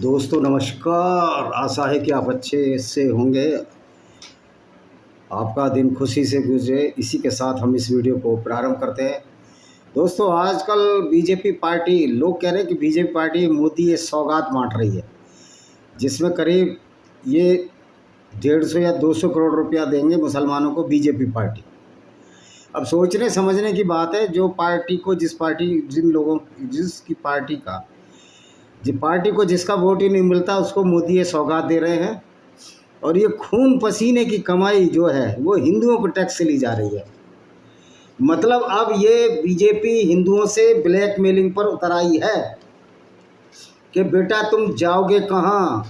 दोस्तों नमस्कार। आशा है कि आप अच्छे से होंगे, आपका दिन खुशी से गुजरे। इसी के साथ हम इस वीडियो को प्रारंभ करते हैं। दोस्तों आजकल बीजेपी पार्टी, लोग कह रहे हैं कि बीजेपी पार्टी मोदी ये सौगात बांट रही है, जिसमें करीब ये 150 या 200 करोड़ रुपया देंगे मुसलमानों को बीजेपी पार्टी। अब सोचने समझने की बात है, जो पार्टी को जिसकी पार्टी का पार्टी को जिसका वोट ही नहीं मिलता उसको मोदी ये सौगात दे रहे हैं। और ये खून पसीने की कमाई जो है वो हिंदुओं को टैक्स से ली जा रही है। मतलब अब ये बीजेपी हिंदुओं से ब्लैकमेलिंग पर उतर आई है कि बेटा तुम जाओगे कहाँ।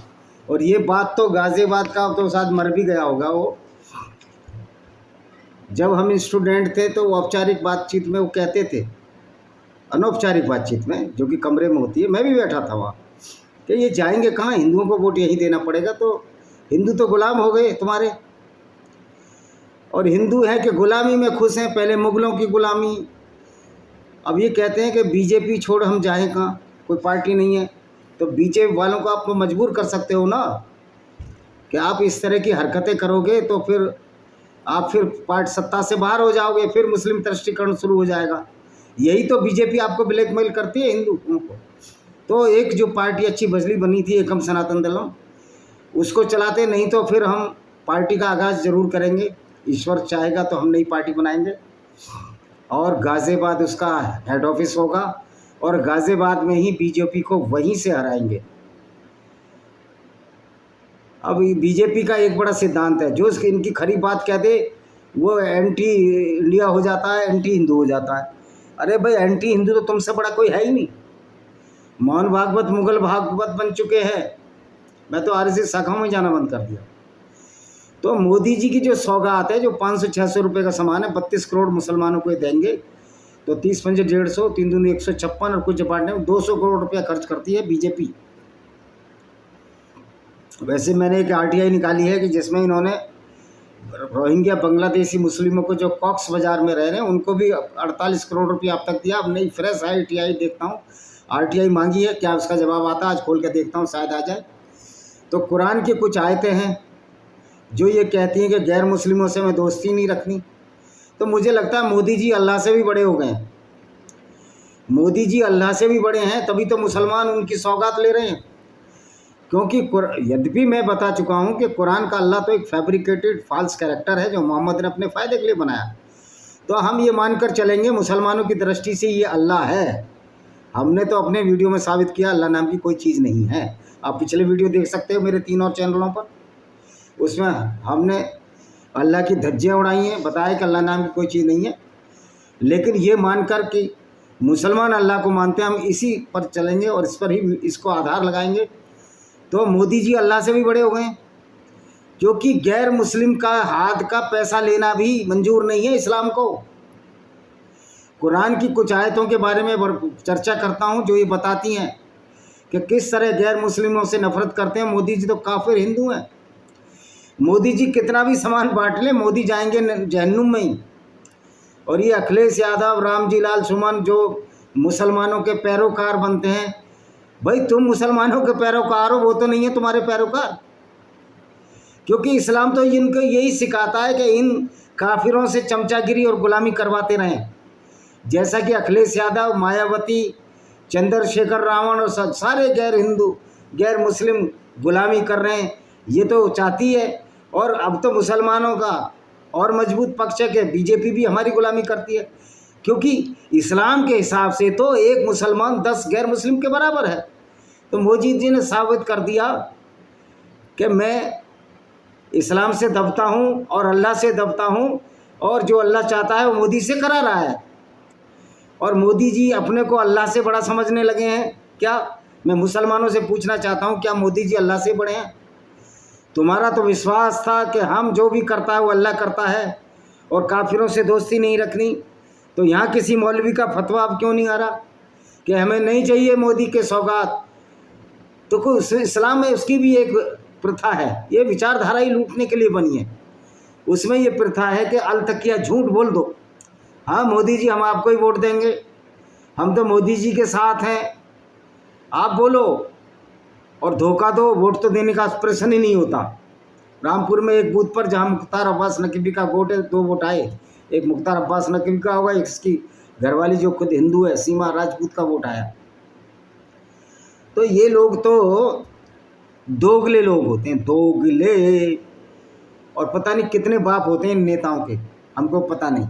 और ये बात तो गाज़ियाबाद का तो शायद मर भी गया होगा वो। जब हम स्टूडेंट थे तो औपचारिक बातचीत में वो कहते थे, अनौपचारिक बातचीत में जो कि कमरे में होती है, मैं भी बैठा था वहाँ, कि ये जाएंगे कहाँ, हिंदुओं को वोट यहीं देना पड़ेगा। तो हिंदू तो गुलाम हो गए तुम्हारे, और हिंदू हैं कि गुलामी में खुश हैं, पहले मुगलों की गुलामी। अब ये कहते हैं कि बीजेपी छोड़ हम जाएं कहाँ, कोई पार्टी नहीं है। तो बीजेपी वालों को आप मजबूर कर सकते हो ना कि आप इस तरह की हरकतें करोगे तो फिर आप पार्टी सत्ता से बाहर हो जाओगे, फिर मुस्लिम तुष्टीकरण शुरू हो जाएगा। यही तो बीजेपी आपको ब्लैकमेल करती है हिंदुओं को। तो एक जो पार्टी अच्छी बजली बनी थी एकम सनातन दलम, उसको चलाते, नहीं तो फिर हम पार्टी का आगाज़ ज़रूर करेंगे। ईश्वर चाहेगा तो हम नई पार्टी बनाएंगे और गाज़ियाबाद उसका हेड ऑफिस होगा और गाज़ियाबाद में ही बीजेपी को वहीं से हराएंगे। अब बीजेपी का एक बड़ा सिद्धांत है, जो इनकी खरी बात कह दे वो एंटी इंडिया हो जाता है, एंटी हिंदू हो जाता है। अरे भाई, एंटी हिंदू तो तुमसे बड़ा कोई है ही नहीं। मोहन भागवत मुगल भागवत बन चुके हैं। मैं तो आरएसएस शाखाओं में जाना बंद कर दिया। तो मोदी जी की जो सौगात है, जो 500-600 रुपये का सामान है, 32 करोड़ मुसलमानों को देंगे। तो 30 पंजे 150, 3 दूनी 156, और कुछ डिपार्टमेंट में 200 करोड़ रुपया खर्च करती है बीजेपी। वैसे मैंने एक आरटीआई निकाली है कि जिसमें इन्होंने रोहिंग्या बांग्लादेशी मुस्लिमों को जो कॉक्स बाज़ार में रह रहे हैं उनको भी 48 करोड़ रुपया अब तक दिया। अब नई फ्रेश आरटीआई देखता हूँ, आरटीआई मांगी है, क्या उसका जवाब आता है, आज खोल के देखता हूँ, शायद आ जाए। तो कुरान की कुछ आयतें हैं जो ये कहती हैं कि गैर मुस्लिमों से हमें दोस्ती नहीं रखनी। तो मुझे लगता है मोदी जी अल्लाह से भी बड़े हो गए हैं। मोदी जी अल्लाह से भी बड़े हैं, तभी तो मुसलमान उनकी सौगात ले रहे हैं। क्योंकि यद्यपि मैं बता चुका हूँ कि कुरान का अल्लाह तो एक फैब्रिकेटेड फॉल्स कैरेक्टर है जो मोहम्मद ने अपने फ़ायदे के लिए बनाया। तो हम ये मानकर चलेंगे मुसलमानों की दृष्टि से ये अल्लाह है। हमने तो अपने वीडियो में साबित किया अल्लाह नाम की कोई चीज़ नहीं है। आप पिछले वीडियो देख सकते हो मेरे 3 और चैनलों पर, उसमें हमने अल्लाह की धज्जियाँ उड़ाई हैं, बताया कि अल्लाह नाम की कोई चीज़ नहीं है। लेकिन ये मानकर कि मुसलमान अल्लाह को मानते हैं, हम इसी पर चलेंगे और इस पर ही इसको आधार लगाएंगे। तो मोदी जी अल्लाह से भी बड़े हो गए हैं, क्योंकि गैर मुस्लिम का हाथ का पैसा लेना भी मंजूर नहीं है इस्लाम को। कुरान की कुछ आयतों के बारे में चर्चा करता हूं जो ये बताती हैं कि किस तरह गैर मुस्लिमों से नफरत करते हैं। मोदी जी तो काफिर हिंदू हैं। मोदी जी कितना भी सामान बांट ले, मोदी जाएंगे जहन्नुम में ही। और ये अखिलेश यादव, रामजी लाल सुमन जो मुसलमानों के पैरोकार बनते हैं, भाई तुम मुसलमानों के पैरोकार हो, वो तो नहीं है तुम्हारे पैरोकार। क्योंकि इस्लाम तो इनको यही सिखाता है कि इन काफिरों से चमचागिरी और गुलामी करवाते रहें। जैसा कि अखिलेश यादव, मायावती, चंद्रशेखर रावण और सारे गैर हिंदू गैर मुस्लिम गुलामी कर रहे हैं, ये तो चाहती है। और अब तो मुसलमानों का और मजबूत पक्ष है कि बीजेपी भी हमारी गुलामी करती है, क्योंकि इस्लाम के हिसाब से तो एक मुसलमान 10 गैर मुस्लिम के बराबर है। तो मोदी जी ने साबित कर दिया कि मैं इस्लाम से दबता हूँ और अल्लाह से दबता हूँ, और जो अल्लाह चाहता है वो मोदी से करा रहा है। और मोदी जी अपने को अल्लाह से बड़ा समझने लगे हैं क्या? मैं मुसलमानों से पूछना चाहता हूँ, क्या मोदी जी अल्लाह से बड़े हैं? तुम्हारा तो विश्वास था कि हम जो भी करता है वो अल्लाह करता है और काफिरों से दोस्ती नहीं रखनी। तो यहाँ किसी मौलवी का फतवा अब क्यों नहीं आ रहा कि हमें नहीं चाहिए मोदी के सौगात? तो इस्लाम में उसकी भी एक प्रथा है, ये विचारधारा ही लूटने के लिए बनी है। उसमें ये प्रथा है कि अल तकिया झूठ बोल दो, हाँ मोदी जी हम आपको ही वोट देंगे, हम तो मोदी जी के साथ हैं, आप बोलो। और धोखा दो, वोट तो देने का प्रश्न ही नहीं होता। रामपुर में एक बूथ पर जहाँ मुख्तार अब्बास नकवी का वोट है, 2 वोट आए, एक मुख्तार अब्बास नकवी का होगा, एक इसकी घरवाली जो खुद हिंदू है सीमा राजपूत का वोट आया। तो ये लोग तो दोगले लोग होते हैं, दोगले, और पता नहीं कितने बाप होते हैं इन नेताओं के, हमको पता नहीं,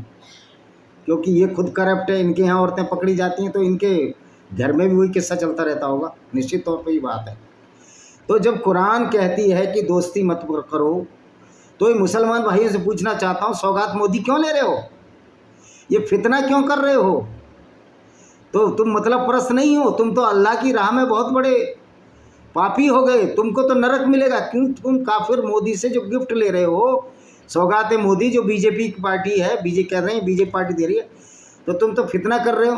क्योंकि ये खुद करप्ट है। इनके यहाँ औरतें पकड़ी जाती हैं तो इनके घर में भी वही किस्सा चलता रहता होगा, निश्चित तौर पे ये बात है। तो जब कुरान कहती है कि दोस्ती मत करो, तो ये मुसलमान भाइयों से पूछना चाहता हूँ, सौगात मोदी क्यों ले रहे हो? ये फितना क्यों कर रहे हो? तो तुम मतलब परस्त नहीं हो, तुम तो अल्लाह की राह में बहुत बड़े पापी हो गए, तुमको तो नरक मिलेगा। क्यों तुम काफिर मोदी से जो गिफ्ट ले रहे हो, सौगात मोदी जो बीजेपी की पार्टी है, बीजेपी कह रहे हैं, बीजेपी पार्टी दे रही है, तो तुम तो फितना कर रहे हो,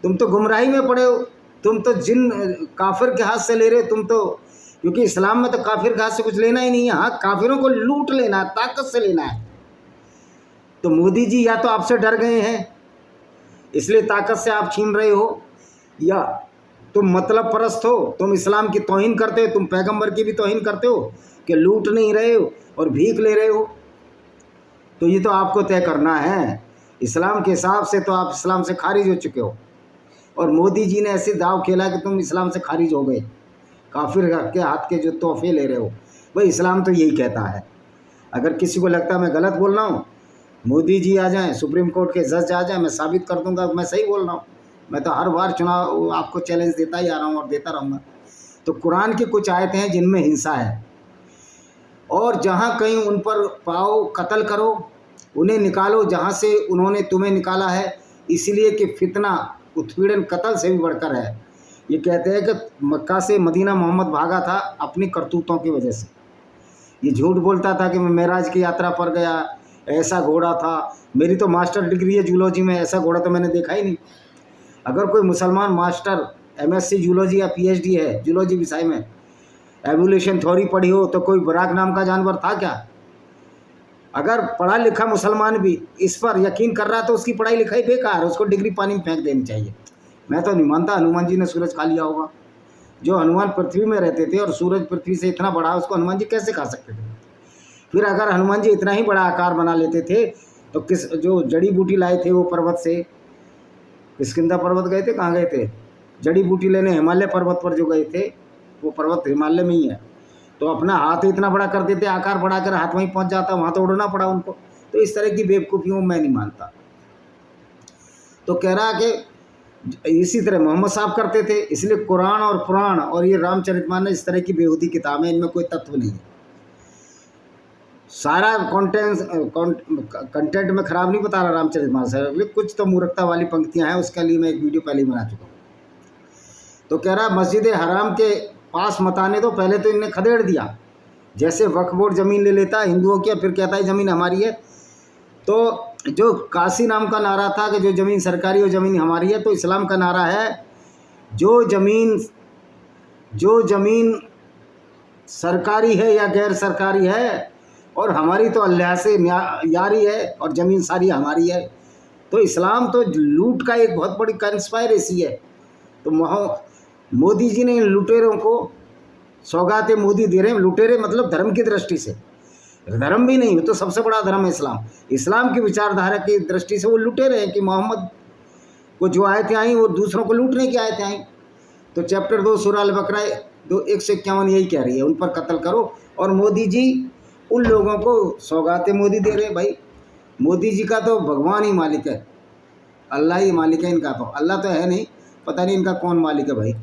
तुम तो गुमराही में पड़े हो, तुम तो जिन काफिर के हाथ से ले रहे हो, तुम तो, क्योंकि इस्लाम में तो काफिर के हाथ से कुछ लेना ही नहीं है, हाँ काफिरों को लूट लेना है, ताकत से लेना है। तो मोदी जी या तो आपसे डर गए हैं इसलिए ताकत से आप छीन रहे हो, या तुम मतलब परस्त हो, तुम इस्लाम की तौहीन करते हो, तुम पैगंबर की भी तौहीन करते हो कि लूट नहीं रहे हो और भीख ले रहे हो। तो ये तो आपको तय करना है। इस्लाम के हिसाब से तो आप इस्लाम से खारिज हो चुके हो, और मोदी जी ने ऐसे दाव खेला कि तुम इस्लाम से खारिज हो गए, काफिर के हाथ के जो तोहफे ले रहे हो। भाई इस्लाम तो यही कहता है। अगर किसी को लगता है मैं गलत बोल रहा हूँ, मोदी जी आ जाएं, सुप्रीम कोर्ट के जज आ जाएं, मैं साबित कर दूंगा मैं सही बोल रहा हूँ। मैं तो हर बार चुनाव आपको चैलेंज देता ही आ रहा हूँ और देता रहूँगा। तो कुरान की कुछ आयतें हैं जिनमें हिंसा है, और जहाँ कहीं उन पर पाओ कत्ल करो, उन्हें निकालो जहाँ से उन्होंने तुम्हें निकाला है, इसलिए कि फितना उत्पीड़न कत्ल से भी बढ़कर है। ये कहते हैं कि मक्का से मदीना मोहम्मद भागा था अपनी करतूतों की वजह से। ये झूठ बोलता था कि मैं मेराज की यात्रा पर गया, ऐसा घोड़ा था, मेरी तो मास्टर डिग्री है जूलॉजी में, ऐसा घोड़ा तो मैंने देखा ही नहीं। अगर कोई मुसलमान मास्टर एमएससी जूलॉजी या पीएचडी है जूलॉजी विषय में, एवोल्यूशन थ्योरी पढ़ी हो, तो कोई बुराक नाम का जानवर था क्या? अगर पढ़ा लिखा मुसलमान भी इस पर यकीन कर रहा तो उसकी पढ़ाई लिखाई बेकार, उसको डिग्री पानी में फेंक देनी चाहिए। मैं तो नहीं मानता हनुमान जी ने सूरज खा लिया होगा। जो हनुमान पृथ्वी में रहते थे और सूरज पृथ्वी से इतना बड़ा, उसको हनुमान जी कैसे खा सकते थे? फिर अगर हनुमान जी इतना ही बड़ा आकार बना लेते थे तो किस जो जड़ी बूटी लाए थे वो पर्वत से, किष्किंधा पर्वत गए थे, कहाँ गए थे? जड़ी बूटी लेने हिमालय पर्वत पर जो गए थे, वो पर्वत हिमालय में ही है, तो अपना हाथ इतना बड़ा कर देते, आकार बढ़ाकर हाथ वहीं पहुंच जाता, वहाँ तो उड़ना पड़ा उनको। तो इस तरह की बेवकूफ़ियों मैं नहीं मानता। तो कह रहा कि इसी तरह मोहम्मद साहब करते थे, इसलिए कुरान और पुराण और ये रामचरितमानस इस तरह की बेहूदी किताबें, इनमें कोई तत्व नहीं है। सारा कंटेंट में ख़राब नहीं बता रहा रामचरितमानस है, कुछ तो मूर्खता वाली पंक्तियां हैं, उसके लिए मैं एक वीडियो पहले ही बना चुका हूँ। तो कह रहा मस्जिद हराम के पास मत आने दो, पहले तो इनने खदेड़ दिया, जैसे वक्फ बोर्ड ज़मीन ले लेता हिंदुओं की, फिर कहता है ज़मीन हमारी है। तो जो काशी नाम का नारा था कि जो ज़मीन सरकारी वो ज़मीन हमारी है, तो इस्लाम का नारा है जो ज़मीन सरकारी है या गैर सरकारी है, और हमारी तो अल्लाह से यारी है और ज़मीन सारी हमारी है। तो इस्लाम तो लूट का एक बहुत बड़ी कंस्पायरेसी है। तो मोदी जी ने इन लुटेरों को सौगात मोदी दे रहे हैं। लुटेरे मतलब धर्म की दृष्टि से, धर्म भी नहीं, तो सबसे बड़ा धर्म है इस्लाम। इस्लाम की विचारधारा की दृष्टि से वो लुटेरे हैं कि मोहम्मद को जो आयतें आई वो दूसरों को लूटने की आयतें आई। तो चैप्टर 2 सूरह अल-बकरा 151 यही कह रही है, उन पर कत्ल करो। और मोदी जी उन लोगों को सौगात मोदी दे रहे हैं। भाई मोदी जी का तो भगवान ही मालिक है, अल्लाह ही मालिक है इनका, तो अल्लाह तो है नहीं, पता नहीं इनका कौन मालिक है। भाई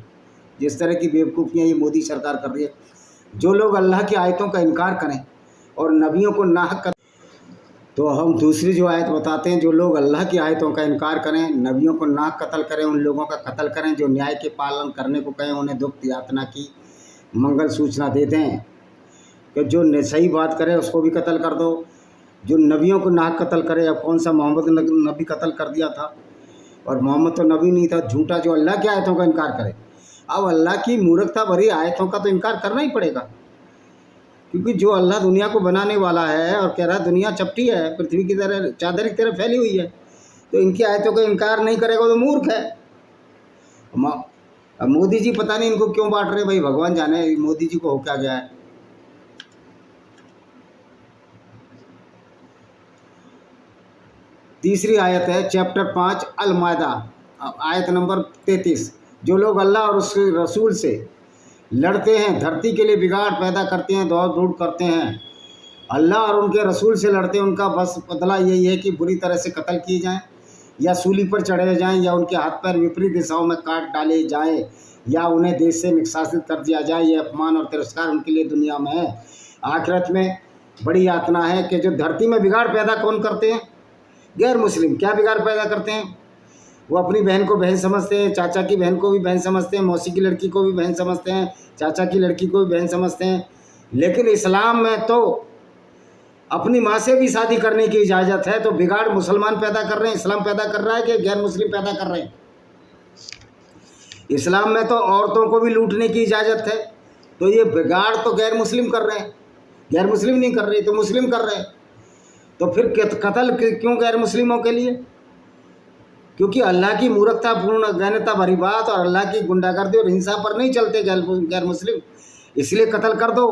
जिस तरह की बेवकूफ़ियाँ ये मोदी सरकार कर रही है, जो लोग अल्लाह की आयतों का इनकार करें और नबियों को नाहक कर, तो हम दूसरी जो आयत बताते हैं, जो लोग अल्लाह की आयतों का इनकार करें, नबियों को नाहक कत्ल करें, उन लोगों का कत्ल करें जो न्याय के पालन करने को कहें, उन्हें दुख यातना की मंगल सूचना देते हैं कि जो सही बात करे उसको भी कत्ल कर दो, जो नबियों को नाहक कत्ल करे। अब कौन सा मोहम्मद नबी कत्ल कर दिया था, और मोहम्मद तो नबी नहीं था, झूठा जो अल्लाह की आयतों का इनकार करे। अब अल्लाह की मूर्खता भरी आयतों का तो इनकार करना ही पड़ेगा, क्योंकि जो अल्लाह दुनिया को बनाने वाला है और कह रहा है दुनिया चपटी है, पृथ्वी की तरह चादर की तरह फैली हुई है, तो इनकी आयतों का इनकार नहीं करेगा तो मूर्ख है। अब मोदी जी पता नहीं इनको क्यों बांट रहे, भाई भगवान जाने मोदी जी को हो क्या गया है। तीसरी आयत है चैप्टर 5 अल मायदा, आयत नंबर 33। जो लोग अल्लाह और उसके रसूल से लड़ते हैं, धरती के लिए बिगाड़ पैदा करते हैं, दौड़ धूप करते हैं, अल्लाह और उनके रसूल से लड़ते हैं, उनका बस बदला यही है कि बुरी तरह से कत्ल किए जाएं, या सूली पर चढ़े जाएं, या उनके हाथ पैर विपरीत दिशाओं में काट डाले जाएं, या उन्हें देश से निष्कासित कर दिया जाए। ये अपमान और तिरस्कार उनके लिए दुनिया में है, आखिरत में बड़ी यातना है। कि जो धरती में बिगाड़ पैदा कौन करते हैं? गैर मुस्लिम। क्या बिगाड़ पैदा करते हैं? वो अपनी बहन को बहन समझते हैं, चाचा की बहन को भी बहन समझते हैं, मौसी की लड़की को भी बहन समझते हैं, चाचा की लड़की को भी बहन समझते हैं। लेकिन इस्लाम में तो अपनी माँ से भी शादी करने की इजाज़त है। तो बिगाड़ मुसलमान पैदा कर रहे हैं, इस्लाम पैदा कर रहा है कि गैर मुस्लिम पैदा कर रहे हैं? इस्लाम में तो औरतों को भी लूटने की इजाज़त है, तो ये बिगाड़ तो गैर मुस्लिम कर रहे हैं, गैर मुस्लिम नहीं कर रहे, तो मुस्लिम कर रहे हैं। तो फिर कत्ल क्यों गैर मुस्लिमों के लिए? क्योंकि अल्लाह की मूर्खतापूर्ण गैरता भरी बात और अल्लाह की गुंडागर्दी और हिंसा पर नहीं चलते गैर मुस्लिम, इसलिए कत्ल कर दो।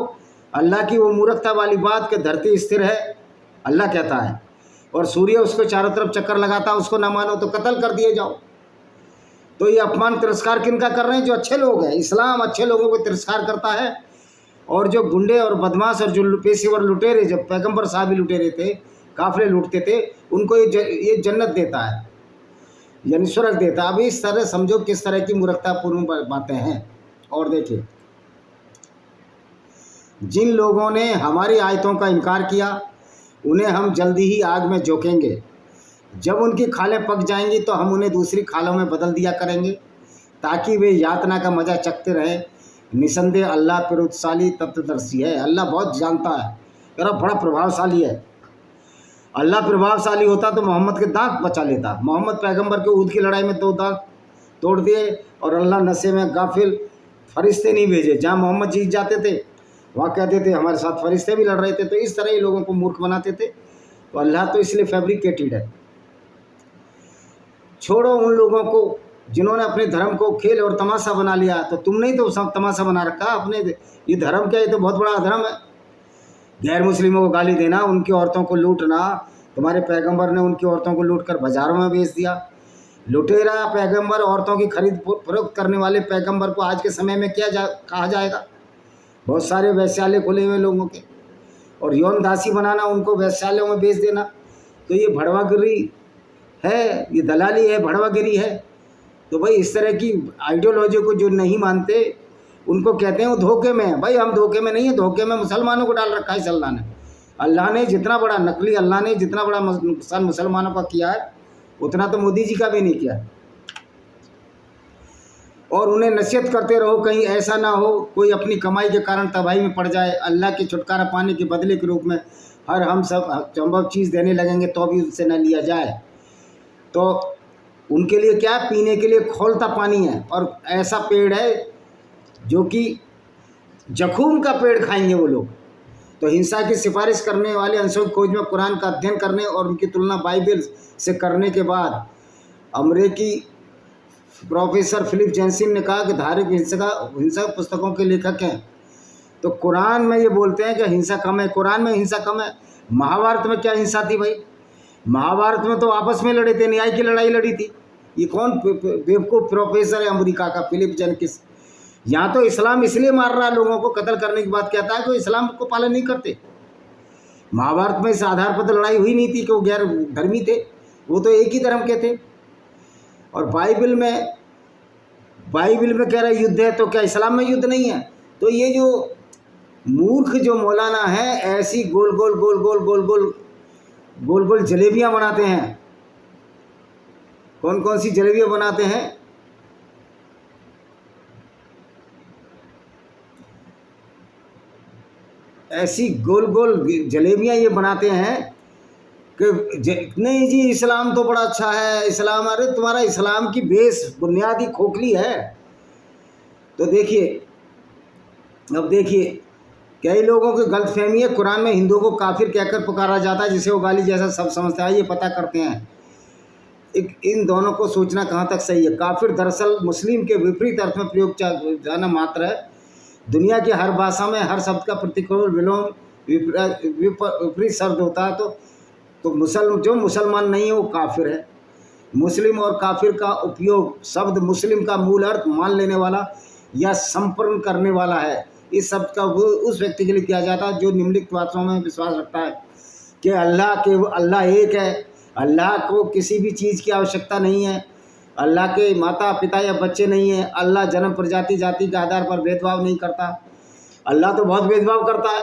अल्लाह की वो मूर्खता वाली बात कि धरती स्थिर है, अल्लाह कहता है, और सूर्य उसको चारों तरफ चक्कर लगाता है, उसको ना मानो तो कत्ल कर दिए जाओ। तो ये अपमान तिरस्कार किनका कर रहे हैं? जो अच्छे लोग हैं। इस्लाम अच्छे लोगों को तिरस्कार करता है, और जो गुंडे और बदमाश और जो पेशेवर लुटेरे, जब पैगंबर साहब ही लुटेरे थे, काफिले लूटते थे, उनको ये जन्नत देता है, यानी स्वर्ग देता है। अब इस तरह समझो किस तरह की मूर्खतापूर्ण बातें हैं। और देखिए, जिन लोगों ने हमारी आयतों का इनकार किया उन्हें हम जल्दी ही आग में झोंकेंगे। जब उनकी खालें पक जाएंगी तो हम उन्हें दूसरी खालों में बदल दिया करेंगे, ताकि वे यातना का मज़ा चखते रहें। निसंदेह अल्लाह प्रभुशाली तत्वदर्शी है। अल्लाह बहुत जानता है, तेरा बड़ा प्रभावशाली है। अल्लाह प्रभावशाली होता तो मोहम्मद के दांत बचा लेता। मोहम्मद पैगंबर के ऊद की लड़ाई में 2 दांत तोड़ दिए, और अल्लाह नशे में गाफिल फरिश्ते नहीं भेजे। जहाँ मोहम्मद जीत जाते थे वहाँ कहते थे हमारे साथ फरिश्ते भी लड़ रहे थे। तो इस तरह ही लोगों को मूर्ख बनाते थे। तो अल्लाह तो इसलिए फैब्रिकेटेड है। छोड़ो उन लोगों को जिन्होंने अपने धर्म को खेल और तमाशा बना लिया। तो तुमने ही तो सब तमाशा बना रखा अपने। ये धर्म क्या, ये तो बहुत बड़ा अधर्म है। गैर मुस्लिमों को गाली देना, उनकी औरतों को लूटना। तुम्हारे पैगंबर ने उनकी औरतों को लूट कर बाज़ारों में बेच दिया। लुटेरा पैगंबर, औरतों की खरीद फरोख्त करने वाले पैगंबर को आज के समय में क्या कहा जाएगा? बहुत सारे वैश्यालय खुले हुए लोगों के, और यौन दासी बनाना, उनको वैश्यालयों में बेच देना। तो ये भड़वागिरी है, ये दलाली है, भड़वागिरी है। तो भाई इस तरह की आइडियोलॉजी को जो नहीं मानते उनको कहते हैं वो धोखे में है। भाई हम धोखे में नहीं है, धोखे में मुसलमानों को डाल रखा है इस अल्लाह ने। अल्लाह ने जितना बड़ा नकली, अल्लाह ने जितना बड़ा नुकसान मुसलमानों का किया है, उतना तो मोदी जी का भी नहीं किया। और उन्हें नसीहत करते रहो, कहीं ऐसा ना हो कोई अपनी कमाई के कारण तबाही में पड़ जाए। अल्लाह के छुटकारा पाने के बदले के रूप में हम सब संभव चीज़ देने लगेंगे तो भी उनसे न लिया जाए। तो उनके लिए क्या, पीने के लिए खौलता पानी है, और ऐसा पेड़ है जो कि जखूम का पेड़ खाएंगे वो लोग। तो हिंसा की सिफारिश करने वाले अंशों की खोज में कुरान का अध्ययन करने और उनकी तुलना बाइबल से करने के बाद अमेरिकी प्रोफेसर फिलिप जेंसिन ने कहा कि धार्मिक हिंसा पुस्तकों के लेखक हैं। तो कुरान में ये बोलते हैं कि हिंसा कम है, कुरान में हिंसा कम है। महाभारत में क्या हिंसा थी भाई? महाभारत में तो आपस में लड़े थे, न्याय की लड़ाई लड़ी थी। ये कौन बेवकूफ़ प्रोफेसर है अमेरिका का, फिलिप जेंकिंस। यहाँ तो इस्लाम इसलिए मार रहा है लोगों को, कत्ल करने की बात कहता है कि इस्लाम को पालन नहीं करते। महाभारत में इस आधार पर तो लड़ाई हुई नहीं थी कि वो गैर धर्मी थे, वो तो एक ही धर्म के थे। और बाइबल में कह रहा है युद्ध है, तो क्या इस्लाम में युद्ध नहीं है? तो ये जो मूर्ख जो मौलाना है, ऐसी गोल गोल गोल गोल गोल गोल गोल गोल जलेबियाँ बनाते हैं। कौन कौन सी जलेबियाँ बनाते हैं? ऐसी गोल गोल जलेबियाँ ये बनाते हैं कि नहीं जी इस्लाम तो बड़ा अच्छा है, इस्लाम। अरे तुम्हारा इस्लाम की बेस बुनियादी खोखली है। तो देखिए, अब देखिए कई लोगों की गलतफहमी है, कुरान में हिंदुओं को काफिर कहकर पुकारा जाता है, जिसे वो गाली जैसा सब समझता है। ये पता करते हैं इन दोनों को सोचना कहाँ तक सही है। काफिर दरअसल मुस्लिम के विपरीत अर्थ में प्रयोग जाना मात्र है। दुनिया की हर भाषा में हर शब्द का प्रतिकूल विलोम विपरीत शब्द होता है। तो जो मुसलमान नहीं है वो काफिर है। मुस्लिम और काफिर का उपयोग शब्द मुस्लिम का मूल अर्थ मान लेने वाला या संपूर्ण करने वाला है। इस शब्द का वो उस व्यक्ति के लिए किया जाता है जो निम्नलिखित बातों में विश्वास रखता है कि अल्लाह एक है, अल्लाह को किसी भी चीज़ की आवश्यकता नहीं है, अल्लाह के माता पिता या बच्चे नहीं हैं, अल्लाह जन्म प्रजाति जाति के आधार पर भेदभाव नहीं करता। अल्लाह तो बहुत भेदभाव करता है,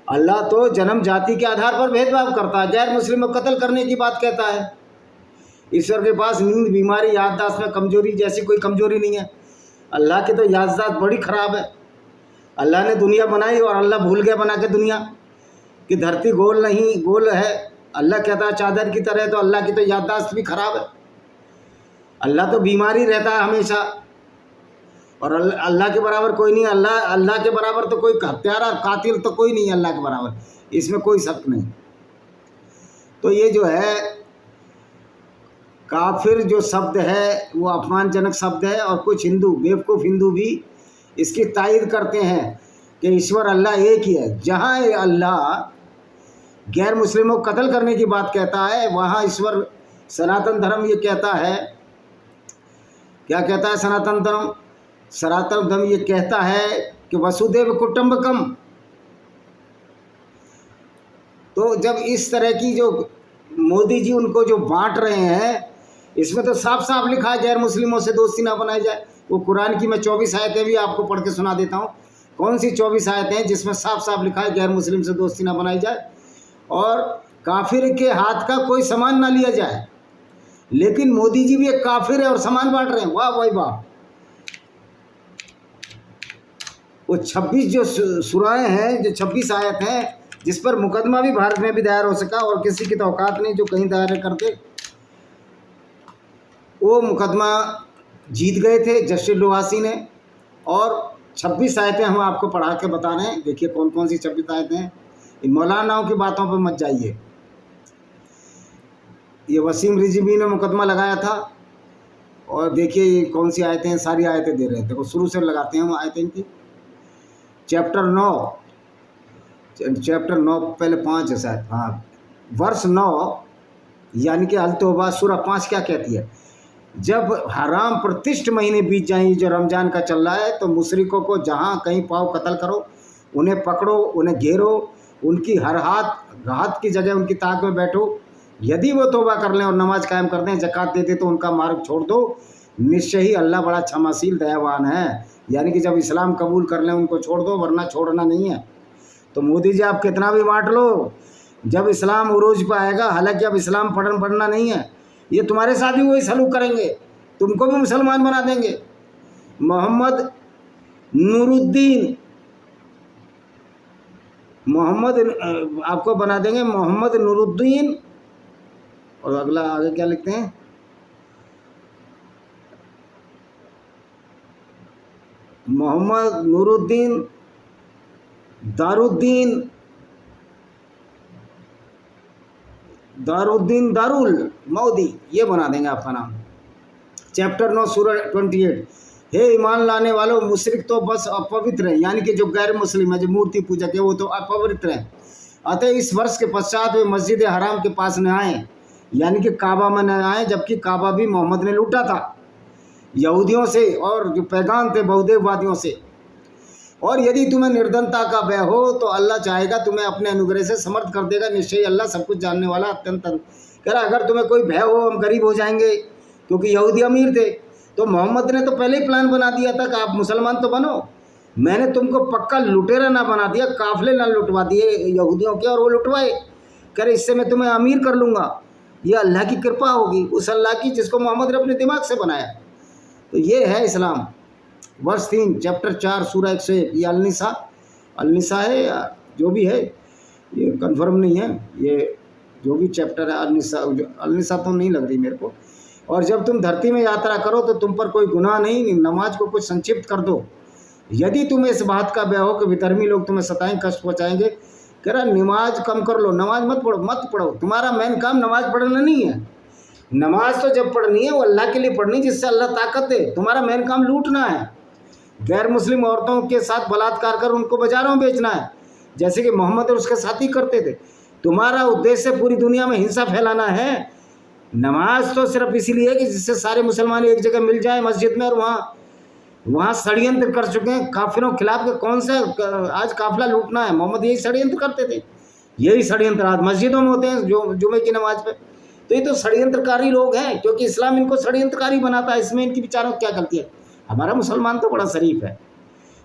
अल्लाह तो जन्म जाति के आधार पर भेदभाव करता है। गैर मुस्लिम को कत्ल करने की बात कहता है। ईश्वर के पास नींद, बीमारी, याददाश्त में कमजोरी जैसी कोई कमजोरी नहीं है। अल्लाह की तो याददाश्त बड़ी ख़राब है। अल्लाह ने दुनिया बनाई और अल्लाह भूल गया बना के दुनिया कि धरती गोल नहीं, गोल है। अल्लाह कहता है चादर की तरह, तो अल्लाह की तो याददाश्त भी खराब है। अल्लाह तो बीमारी रहता है हमेशा, और अल्लाह के बराबर कोई नहीं। अल्लाह के बराबर तो कोई हत्यारा कातिल तो कोई नहीं है अल्लाह के बराबर, इसमें कोई शक नहीं। तो ये जो है काफिर जो शब्द है वो अपमानजनक शब्द है, और कुछ हिंदू, बेवकूफ़ हिंदू भी इसकी तायद करते हैं कि ईश्वर अल्लाह एक ही है। जहाँ अल्लाह गैर मुस्लिमों को कत्ल करने की बात कहता है, वहाँ ईश्वर, सनातन धर्म ये कहता है, क्या कहता है सनातन धर्म? सनातन धर्म ये कहता है कि वसुदेव कुटुंबकम। तो जब इस तरह की जो मोदी जी उनको जो बांट रहे हैं, इसमें तो साफ साफ लिखा है गैर मुस्लिमों से दोस्ती ना बनाई जाए। वो कुरान की मैं 24 आयतें भी आपको पढ़ के सुना देता हूँ। कौन सी 24 आयतें हैं जिसमें साफ साफ लिखा है गैर मुस्लिम से दोस्ती ना बनाई जाए और काफिर के हाथ का कोई सामान ना लिया जाए। लेकिन मोदी जी भी एक काफिर है और सामान बांट रहे हैं। वाह भाई वाह। वो 26 जो सुराएं हैं, जो 26 आयत हैं, जिस पर मुकदमा भी भारत में भी दायर हो सका और किसी की तो औकात नहीं जो कहीं दायर करते, वो मुकदमा जीत गए थे जस्टिस लोहासी ने। और 26 आयतें हम आपको पढ़ा के बता रहे हैं। देखिए कौन कौन सी 26 आयतें हैं। इन मौलानाओं की बातों पर मत जाइए। ये वसीम रिजवी ने मुकदमा लगाया था, और देखिए ये कौन सी आयतें हैं, सारी आयतें दे रहे हैं। देखो शुरू से लगाते हैं हम आयतें की। चैप्टर 9 पहले 5 है शायद, हाँ, वर्ष 9 यानी कि अल तौबा सूरा 5 क्या कहती है? जब हराम प्रतिष्ठ महीने बीत जाएंगे जो रमज़ान का चल रहा है, तो मुशरिकों को जहाँ कहीं पाओ कत्ल करो, उन्हें पकड़ो, उन्हें घेरो, उनकी हर हाथ की जगह उनकी ताक में बैठो। यदि वो तौबा कर लें और नमाज कायम कर दें, ज़कात देते, तो उनका मार्ग छोड़ दो। निश्चय ही अल्लाह बड़ा क्षमाशील दयावान है। यानी कि जब इस्लाम कबूल कर लें उनको छोड़ दो, वरना छोड़ना नहीं है। तो मोदी जी आप कितना भी बांट लो, जब इस्लाम उरूज पर आएगा, हालांकि अब इस्लाम पढ़ना नहीं है, ये तुम्हारे साथ भी वही सलूक करेंगे, तुमको भी मुसलमान बना देंगे। मोहम्मद आपको बना देंगे मोहम्मद नूरुद्दीन। और अगला आगे क्या लिखते हैं? मोहम्मद नूरुद्दीन दारुल मोदी, ये बना देंगे आपका नाम। चैप्टर 9 सूरा 28। हे ईमान लाने वालों, मुशरिक तो बस अपवित्र हैं, यानी कि जो गैर मुस्लिम है, जो मूर्ति पूजक है, वो तो अपवित्र हैं। अतः इस वर्ष के पश्चात वे मस्जिद हराम के पास न आए, यानी कि काबा में न आए, जबकि काबा भी मोहम्मद ने लूटा था यहूदियों से और जो पैगाम थे बहुदेववादियों से। और यदि तुम्हें निर्धनता का भय हो तो अल्लाह चाहेगा तुम्हें अपने अनुग्रह से समर्थ कर देगा। निश्चय अल्लाह सब कुछ जानने वाला अत्यंत। कह रहा अगर तुम्हें कोई भय हो, हम गरीब हो जाएंगे, क्योंकि यहूदी अमीर थे, तो मोहम्मद ने तो पहले ही प्लान बना दिया था कि आप मुसलमान तो बनो, मैंने तुमको पक्का लुटेरा ना बना दिया, काफिले ना लुटवा दिए यहूदियों के, और वो लुटवाए। कह रहे इससे मैं तुम्हें अमीर कर लूँगा। ये अल्लाह की कृपा होगी, उस अल्लाह की जिसको मोहम्मद ने अपने दिमाग से बनाया। तो ये है इस्लाम। वर्ष 3 चैप्टर 4 सूरा 101। ये अलनिसा है या जो भी है, ये कंफर्म नहीं है, ये जो भी चैप्टर है अलनिसा तो नहीं लग रही मेरे को। और जब तुम धरती में यात्रा करो तो तुम पर कोई गुनाह नहीं, नमाज को कुछ संक्षिप्त कर दो। यदि तुम्हें इस बात का भय हो कि विधर्मी लोग तुम्हें सताएं, कष्ट पहुँचाएंगे, कह रहा नमाज कम कर लो, नमाज मत पढ़ो। तुम्हारा मेन काम नमाज पढ़ना नहीं है, नमाज तो जब पढ़नी है वो अल्लाह के लिए पढ़नी जिससे अल्लाह ताकत दे। तुम्हारा मेन काम लूटना है, गैर मुस्लिम औरतों के साथ बलात्कार कर उनको बाजारों में बेचना है, जैसे कि मोहम्मद और उसके साथी करते थे। तुम्हारा उद्देश्य पूरी दुनिया में हिंसा फैलाना है। नमाज तो सिर्फ इसीलिए कि जिससे सारे मुसलमान एक जगह मिल जाए मस्जिद में, और वहाँ षड्यंत्र कर चुके हैं काफिरों के खिलाफ के कौन सा आज काफिला लूटना है। मोहम्मद यही षड्यंत्र करते थे, यही षड्यंत्र आज मस्जिदों में होते हैं जो जुमे की नमाज पे। तो ये तो षड्यंत्रकारी लोग हैं, क्योंकि इस्लाम इनको षड्यंत्रकारी बनाता है। इसमें इनकी विचारों क्या गलती है? हमारा मुसलमान तो बड़ा शरीफ है,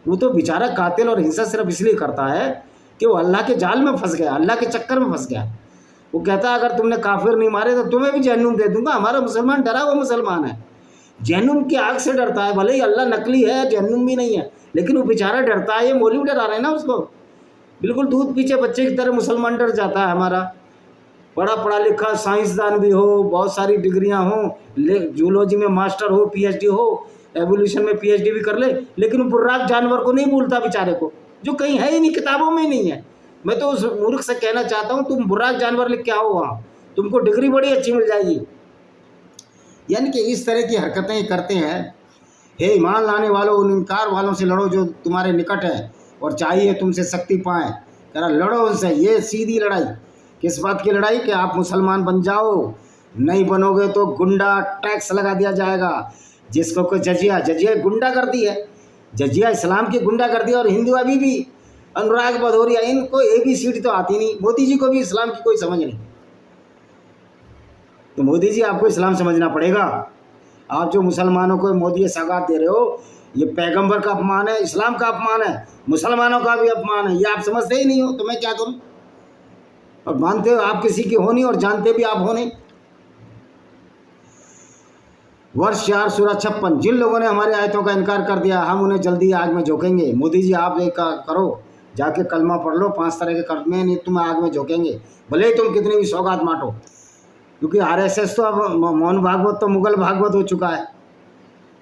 वो तो बेचारा कातिल और हिंसा सिर्फ इसलिए करता है कि वो अल्लाह के जाल में फंस गया, अल्लाह के चक्कर में फंस गया। वो कहता है अगर तुमने काफिर नहीं मारे तो तुम्हें भी जहन्नुम दे दूंगा। हमारा मुसलमान डरा हुआ मुसलमान है, जहन्नुम की आग से डरता है। भले ही अल्लाह नकली है, जहन्नुम भी नहीं है, लेकिन वो बेचारा डरता है। ये मौलवी डरा रहे हैं ना उसको, बिल्कुल दूध पीछे बच्चे की तरह मुसलमान डर जाता है हमारा। बड़ा पढ़ा लिखा साइंसदान भी हो, बहुत सारी डिग्रियां हो, जूलॉजी में मास्टर हो, पीएचडी हो, एवोल्यूशन में पीएचडी भी कर ले, लेकिन वो बुर्राक जानवर को नहीं भूलता बेचारे को, जो कहीं है ही नहीं, किताबों में ही नहीं है। मैं तो उस मूर्ख से कहना चाहता हूँ तुम बुर्राक जानवर लिख के आओ, वहाँ तुमको डिग्री बड़ी अच्छी मिल जाएगी। यानी कि इस तरह की हरकतें करते हैं। हे ईमान लाने वालों, उन इनकार वालों से लड़ो जो तुम्हारे निकट है और चाहिए तुमसे शक्ति पाएँ। कह रहा लड़ो उनसे। ये सीधी लड़ाई, किस बात की लड़ाई? कि आप मुसलमान बन जाओ, नहीं बनोगे तो गुंडा टैक्स लगा दिया जाएगा, जिसको कोई जजिया गुंडा कर दी है, जजिया इस्लाम की गुंडा कर दिया। और हिंदू अभी भी अनुराग भदौरिया, इनको ABCD तो आती नहीं। मोदी जी को भी इस्लाम की कोई समझ नहीं। तो मोदी जी आपको इस्लाम समझना पड़ेगा। आप जो मुसलमानों को मोदी ये सौगात दे रहे हो, ये पैगंबर का अपमान है, इस्लाम का अपमान है, मुसलमानों का भी अपमान है। ये आप समझते ही नहीं हो, तो मैं क्या करूं? और मानते हो आप किसी की हो नहीं, और जानते भी आप हो नहीं। वर्ष 4 सूरह 56। जिन लोगों ने हमारी आयतों का इनकार कर दिया, हम उन्हें जल्दी आग में झोंकेंगे। मोदी जी आप एक करो, जाके कलमा पढ़ लो, 5 तरह के कर्म नहीं तुम्हें आग में झोंकेंगे, भले ही तुम कितनी भी सौगात बांटो। क्योंकि RSS तो अब मोहन भागवत तो मुगल भागवत हो चुका है।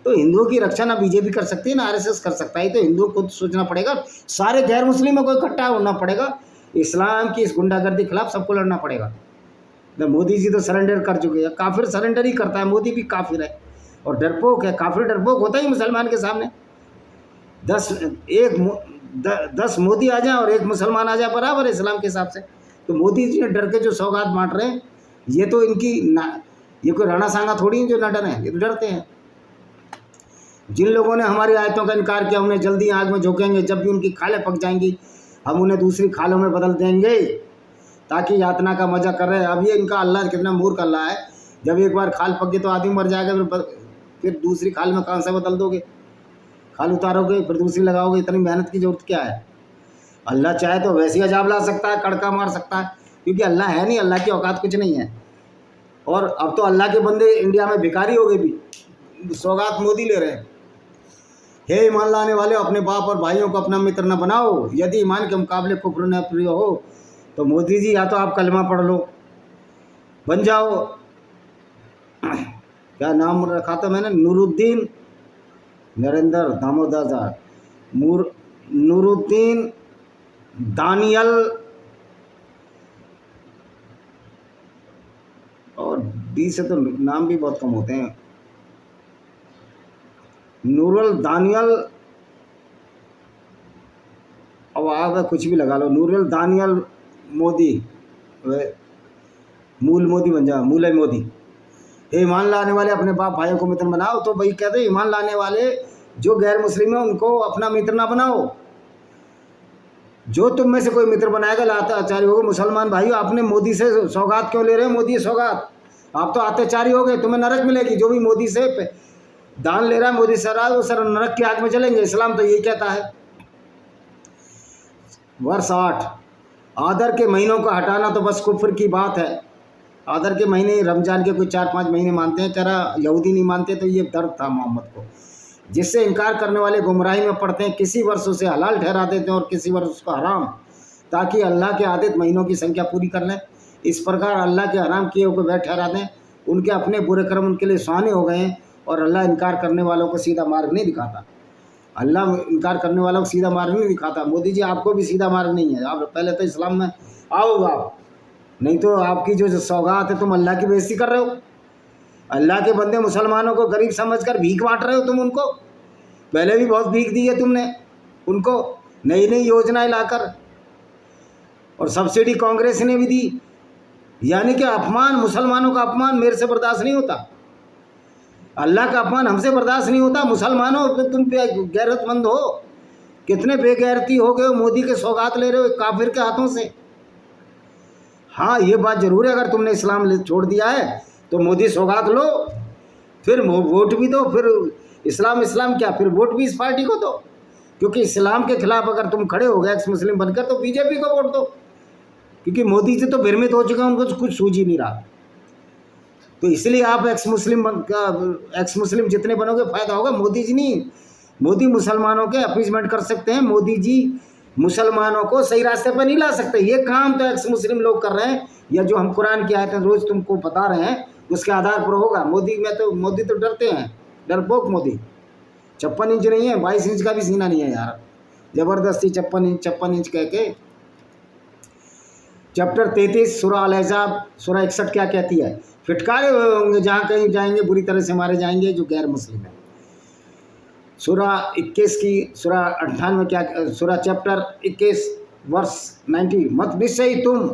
तो हिंदुओं की रक्षा ना BJP कर सकती है ना RSS कर सकता है। तो हिंदुओं को सोचना पड़ेगा, सारे गैर मुस्लिमों को इकट्ठा होना पड़ेगा, इस्लाम की इस गुंडागर्दी के खिलाफ सबको लड़ना पड़ेगा। तो मोदी जी तो सरेंडर कर चुके हैं, काफिर सरेंडर ही करता है, मोदी भी काफिर है और डरपोक है। काफिर डरपोक होता ही मुसलमान के सामने। 10 मोदी आ जाए और 1 मुसलमान आ जाए, बराबर है इस्लाम के हिसाब से। तो मोदी जी ने डर के जो सौगात बांट रहे हैं, ये तो ये कोई राणा सांगा थोड़ी है जो न डरे, ये तो डरते हैं। जिन लोगों ने हमारी आयतों का इनकार किया, उन्हें जल्दी आग में झोंकेंगे। जब भी उनकी खालें पक जाएंगी, हम उन्हें दूसरी खालों में बदल देंगे ताकि यातना का मजा कर रहे हैं। अब ये इनका अल्लाह कितना मूर्ख अल्लाह है। जब एक बार खाल पक गई तो आदमी मर जाएगा, फिर दूसरी खाल में कहाँ से बदल दोगे? खाल उतारोगे फिर दूसरी लगाओगे, इतनी मेहनत की जरूरत क्या है? अल्लाह चाहे तो वैसी अजाब ला सकता है, कड़का मार सकता है, क्योंकि अल्लाह है नहीं, अल्लाह की औकात कुछ नहीं है। और अब तो अल्लाह के बंदे इंडिया में भिखारी हो गए भी, सौगात मोदी ले रहे हैं। हे ईमान लाने वाले, अपने बाप और भाइयों को अपना मित्र न बनाओ। यदि ईमान के मुकाबले कुफ्र न प्रिय हो तो मोदी जी या तो आप कलमा पढ़ लो, बन जाओ। क्या नाम रखा था मैंने? नूरुद्दीन नरेंद्र दामोदर, नूरुद्दीन दानियल, और डी से तो नाम भी बहुत कम होते हैं। नूरल दानियल, अब आप कुछ भी लगा लो, नूरल दानियल मोदी, मूल मोदी बन जाओ, मूल मोदी। हे ईमान लाने वाले, अपने बाप भाइयों को मित्र बनाओ। तो भाई कहते हैं ईमान लाने वाले जो गैर मुस्लिम है उनको अपना मित्र ना बनाओ। जो तुम में से कोई मित्र बनाएगा लाचारी होगा। मुसलमान भाइयों, आपने मोदी से सौगात क्यों ले रहे हो? मोदी सौगात, आप तो अत्याचारी हो गए, तुम्हें नरक मिलेगी। जो भी मोदी से दान ले रहा है, मोदी से रहा है, वो सर नरक की आग में चलेंगे। इस्लाम तो यही कहता है। वर्ष 8। आदर के महीनों को हटाना तो बस कुफ्र की बात है। आदर के महीने रमजान के कोई 4-5 महीने मानते हैं, कह रहा यहूदी नहीं मानते। तो ये दर्द था मोहम्मद को, जिससे इनकार करने वाले गुमराही में पड़ते हैं। किसी वर्ष उसे हलाल ठहरा देते हैं और किसी वर्ष उसको हराम, ताकि अल्लाह के आदित महीनों की संख्या पूरी कर लें। इस प्रकार अल्लाह के हराम किए हुए वह ठहरा दें। उनके अपने बुरे कर्म उनके लिए सुहाने हो गए हैं और अल्लाह इनकार करने वालों को सीधा मार्ग नहीं दिखाता। अल्लाह इनकार करने वालों को सीधा मार्ग नहीं दिखाता। मोदी जी, आपको भी सीधा मार्ग नहीं है। आप पहले तो इस्लाम में आओ आप, नहीं तो आपकी जो सौगात है तुम अल्लाह की बेइज्जती कर रहे हो। अल्लाह के बंदे मुसलमानों को गरीब समझकर भीख बांट रहे हो तुम उनको। पहले भी बहुत भीख दी है तुमने उनको, नई नई योजनाएं लाकर, और सब्सिडी कांग्रेस ने भी दी। यानी कि अपमान, मुसलमानों का अपमान मेरे से बर्दाश्त नहीं होता, अल्लाह का अपमान हमसे बर्दाश्त नहीं होता। मुसलमानों तुम गैरतमंद हो, कितने बेगैरती हो गए हो, मोदी के सौगात ले रहे हो काफिर के हाथों से। हाँ ये बात जरूर है, अगर तुमने इस्लाम छोड़ दिया है तो मोदी सौगात लो, फिर वोट भी दो, फिर इस्लाम इस्लाम क्या, फिर वोट भी इस पार्टी को दो, क्योंकि इस्लाम के खिलाफ अगर तुम खड़े हो गए एक्स मुस्लिम बनकर तो बीजेपी को वोट दो, क्योंकि मोदी जी तो भ्रमित हो चुके हैं, उनको तो कुछ सूझ ही नहीं रहा। तो इसलिए आप एक्स मुस्लिम जितने बनोगे फायदा होगा, मोदी जी नहीं। मोदी मुसलमानों के अपीजमेंट कर सकते हैं, मोदी जी मुसलमानों को सही रास्ते पर नहीं ला सकते। ये काम तो एक्स मुस्लिम लोग कर रहे हैं, या जो हम कुरान की आयतें रोज तुमको बता रहे हैं उसके आधार पर होगा। मोदी तो डरते हैं, डरपोक मोदी। 56 इंच नहीं है, 22 इंच का भी सीना नहीं है यार, जबरदस्ती 56 इंच कह के। चैप्टर 33 सूरह अल-अहज़ाब सूरह 61 क्या कहती है? फिटकारे होंगे जहाँ कहीं जाएंगे, बुरी तरह से मारे जाएंगे जो गैर मुस्लिम है। सूरह 21 की सूरह 98 क्या, सूरह चैप्टर 21 वर्स 90, मत निश्चय तुम